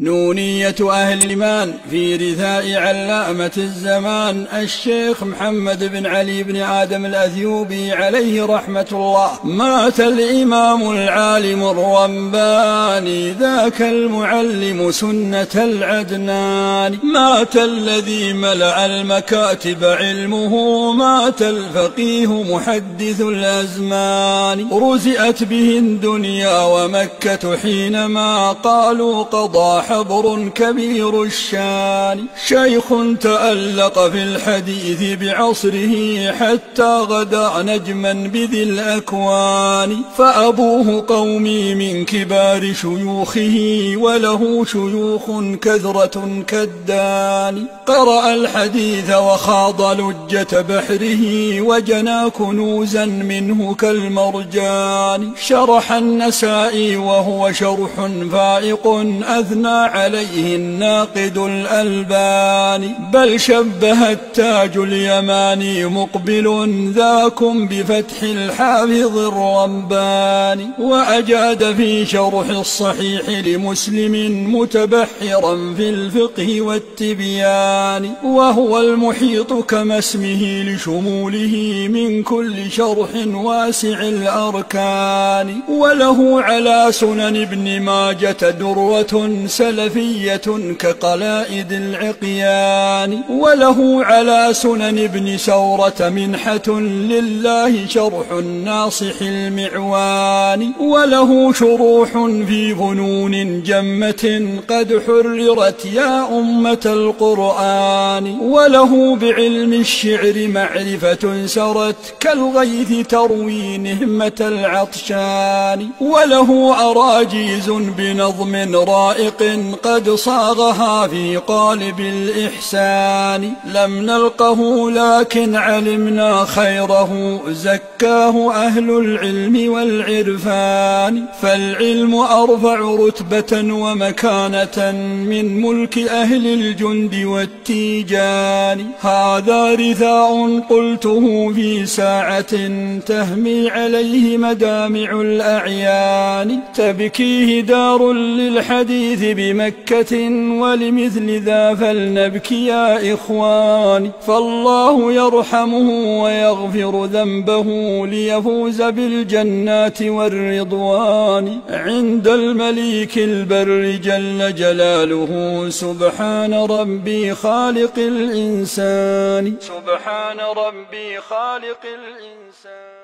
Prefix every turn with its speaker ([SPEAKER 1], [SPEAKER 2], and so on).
[SPEAKER 1] نونية أهل الإيمان في رثاء علامة الزمان الشيخ محمد بن علي بن آدم الأثيوبي عليه رحمة الله. مات الإمام العالم الرباني ذاك المعلم سنة العدنان. مات الذي ملأ المكاتب علمه، مات الفقيه محدث الأزمان. رزئت به الدنيا ومكة حينما قالوا قضى حبر كبير الشان. شيخ تألق في الحديث بعصره حتى غدا نجما بذي الأكوان. فأبوه قومي من كبار شيوخه، وله شيوخ كثرة كالدان. قرأ الحديث وخاض لجة بحره، وجنى كنوزا منه كالمرجان. شرح النسائي وهو شرح فائق، أثنى عليه الناقد الألباني. بل شبه التاج اليماني مقبل ذاكم بفتح الحافظ الرباني. وأجاد في شرح الصحيح لمسلم متبحرا في الفقه والتبيان. وهو المحيط كما اسمه لشموله من كل شرح واسع الأركان. وله على سنن ابن ماجة درة سلفية كقلائد العقيان. وله على سنن ابن سورة منحة لله شرح الناصح المعوان. وله شروح في فنون جمة قد حررت يا أمة القرآن. وله بعلم الشعر معرفة سرت كالغيث تروي نهمة العطشان. وله أراجيز بنظم رائق قد صاغها في قالب الإحسان. لم نلقه لكن علمنا خيره، زكاه أهل العلم والعرفان. فالعلم أرفع رتبة ومكانة من ملك أهل الجند والتيجان. هذا رثاء قلته في ساعة تهمي عليه مدامع الأعيان. تبكيه دار للحديث بمكة، ولمثل ذا فلنبكي يا إخوان. فالله يرحمه ويغفر ذنبه ليفوز بالجنات والرضوان عند المليك البر جل جلاله. سبحان ربي خالق الإنسان. سبحان ربي خالق الإنسان.